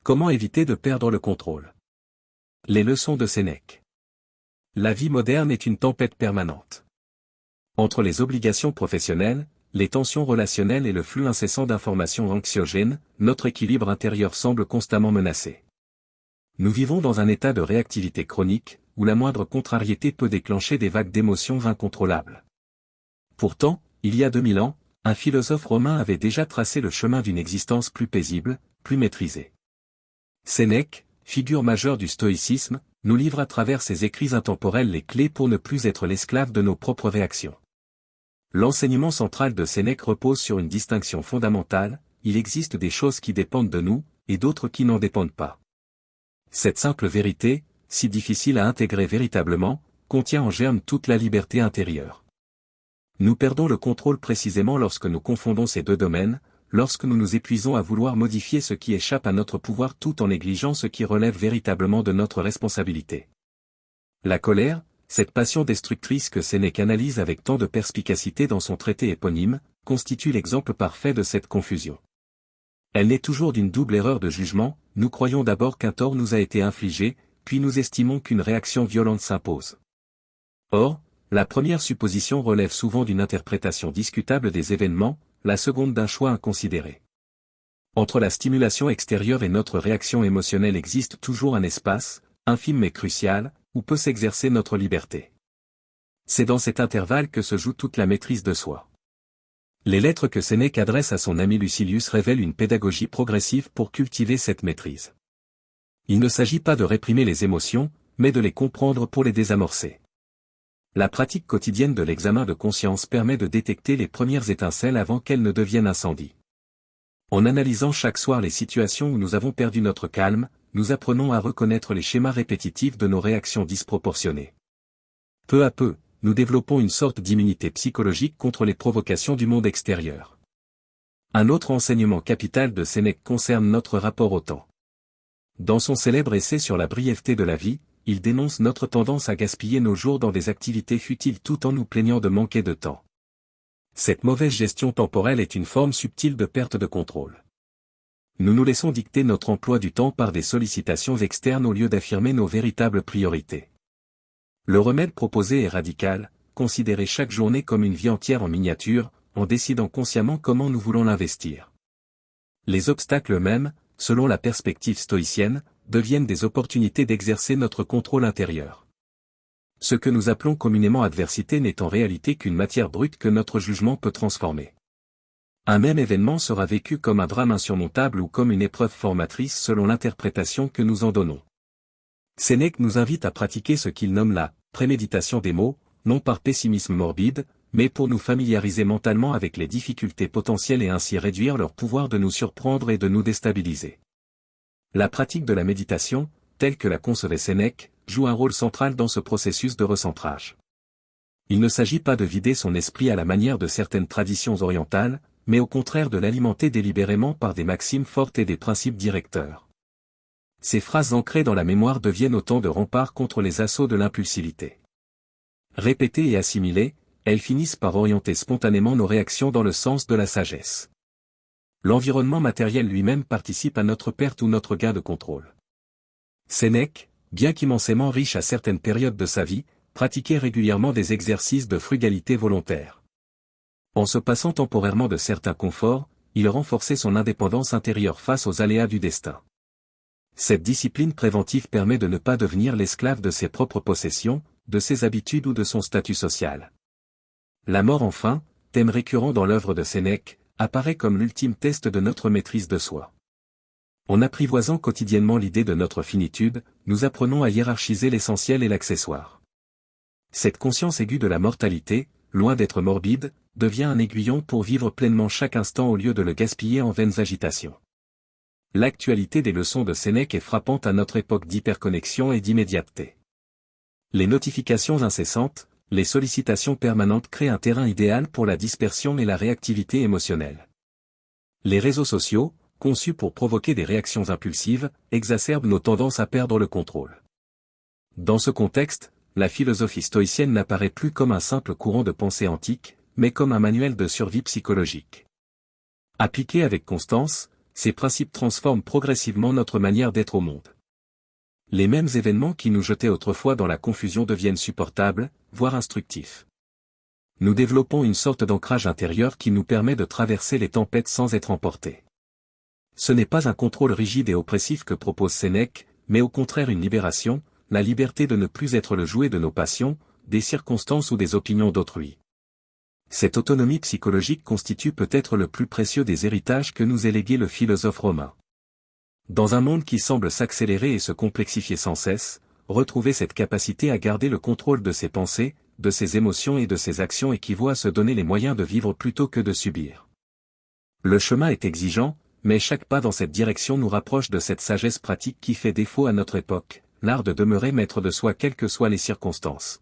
Comment éviter de perdre le contrôle? Les leçons de Sénèque. La vie moderne est une tempête permanente. Entre les obligations professionnelles, les tensions relationnelles et le flux incessant d'informations anxiogènes, notre équilibre intérieur semble constamment menacé. Nous vivons dans un état de réactivité chronique, où la moindre contrariété peut déclencher des vagues d'émotions incontrôlables. Pourtant, il y a 2000 ans, un philosophe romain avait déjà tracé le chemin d'une existence plus paisible, plus maîtrisée. Sénèque, figure majeure du stoïcisme, nous livre à travers ses écrits intemporels les clés pour ne plus être l'esclave de nos propres réactions. L'enseignement central de Sénèque repose sur une distinction fondamentale: il existe des choses qui dépendent de nous, et d'autres qui n'en dépendent pas. Cette simple vérité, si difficile à intégrer véritablement, contient en germe toute la liberté intérieure. Nous perdons le contrôle précisément lorsque nous confondons ces deux domaines, lorsque nous nous épuisons à vouloir modifier ce qui échappe à notre pouvoir tout en négligeant ce qui relève véritablement de notre responsabilité. La colère, cette passion destructrice que Sénèque analyse avec tant de perspicacité dans son traité éponyme, constitue l'exemple parfait de cette confusion. Elle naît toujours d'une double erreur de jugement: nous croyons d'abord qu'un tort nous a été infligé, puis nous estimons qu'une réaction violente s'impose. Or, la première supposition relève souvent d'une interprétation discutable des événements, la seconde d'un choix inconsidéré. Entre la stimulation extérieure et notre réaction émotionnelle existe toujours un espace, infime mais crucial, où peut s'exercer notre liberté. C'est dans cet intervalle que se joue toute la maîtrise de soi. Les lettres que Sénèque adresse à son ami Lucilius révèlent une pédagogie progressive pour cultiver cette maîtrise. Il ne s'agit pas de réprimer les émotions, mais de les comprendre pour les désamorcer. La pratique quotidienne de l'examen de conscience permet de détecter les premières étincelles avant qu'elles ne deviennent incendie. En analysant chaque soir les situations où nous avons perdu notre calme, nous apprenons à reconnaître les schémas répétitifs de nos réactions disproportionnées. Peu à peu, nous développons une sorte d'immunité psychologique contre les provocations du monde extérieur. Un autre enseignement capital de Sénèque concerne notre rapport au temps. Dans son célèbre essai sur la brièveté de la vie, il dénonce notre tendance à gaspiller nos jours dans des activités futiles tout en nous plaignant de manquer de temps. Cette mauvaise gestion temporelle est une forme subtile de perte de contrôle. Nous nous laissons dicter notre emploi du temps par des sollicitations externes au lieu d'affirmer nos véritables priorités. Le remède proposé est radical: considérer chaque journée comme une vie entière en miniature, en décidant consciemment comment nous voulons l'investir. Les obstacles eux-mêmes, selon la perspective stoïcienne, deviennent des opportunités d'exercer notre contrôle intérieur. Ce que nous appelons communément adversité n'est en réalité qu'une matière brute que notre jugement peut transformer. Un même événement sera vécu comme un drame insurmontable ou comme une épreuve formatrice selon l'interprétation que nous en donnons. Sénèque nous invite à pratiquer ce qu'il nomme la préméditation des mots, non par pessimisme morbide, mais pour nous familiariser mentalement avec les difficultés potentielles et ainsi réduire leur pouvoir de nous surprendre et de nous déstabiliser. La pratique de la méditation, telle que la concevait Sénèque, joue un rôle central dans ce processus de recentrage. Il ne s'agit pas de vider son esprit à la manière de certaines traditions orientales, mais au contraire de l'alimenter délibérément par des maximes fortes et des principes directeurs. Ces phrases ancrées dans la mémoire deviennent autant de remparts contre les assauts de l'impulsivité. Répétées et assimilées, elles finissent par orienter spontanément nos réactions dans le sens de la sagesse. L'environnement matériel lui-même participe à notre perte ou notre gain de contrôle. Sénèque, bien qu'immensément riche à certaines périodes de sa vie, pratiquait régulièrement des exercices de frugalité volontaire. En se passant temporairement de certains conforts, il renforçait son indépendance intérieure face aux aléas du destin. Cette discipline préventive permet de ne pas devenir l'esclave de ses propres possessions, de ses habitudes ou de son statut social. La mort enfin, thème récurrent dans l'œuvre de Sénèque, apparaît comme l'ultime test de notre maîtrise de soi. En apprivoisant quotidiennement l'idée de notre finitude, nous apprenons à hiérarchiser l'essentiel et l'accessoire. Cette conscience aiguë de la mortalité, loin d'être morbide, devient un aiguillon pour vivre pleinement chaque instant au lieu de le gaspiller en vaines agitations. L'actualité des leçons de Sénèque est frappante à notre époque d'hyperconnexion et d'immédiateté. Les notifications incessantes, les sollicitations permanentes créent un terrain idéal pour la dispersion et la réactivité émotionnelle. Les réseaux sociaux, conçus pour provoquer des réactions impulsives, exacerbent nos tendances à perdre le contrôle. Dans ce contexte, la philosophie stoïcienne n'apparaît plus comme un simple courant de pensée antique, mais comme un manuel de survie psychologique. Appliquée avec constance, Ces principes transforment progressivement notre manière d'être au monde. Les mêmes événements qui nous jetaient autrefois dans la confusion deviennent supportables, voire instructifs. Nous développons une sorte d'ancrage intérieur qui nous permet de traverser les tempêtes sans être emportés. Ce n'est pas un contrôle rigide et oppressif que propose Sénèque, mais au contraire une libération, la liberté de ne plus être le jouet de nos passions, des circonstances ou des opinions d'autrui. Cette autonomie psychologique constitue peut-être le plus précieux des héritages que nous ait légué le philosophe romain. Dans un monde qui semble s'accélérer et se complexifier sans cesse, retrouver cette capacité à garder le contrôle de ses pensées, de ses émotions et de ses actions équivaut à se donner les moyens de vivre plutôt que de subir. Le chemin est exigeant, mais chaque pas dans cette direction nous rapproche de cette sagesse pratique qui fait défaut à notre époque, l'art de demeurer maître de soi quelles que soient les circonstances.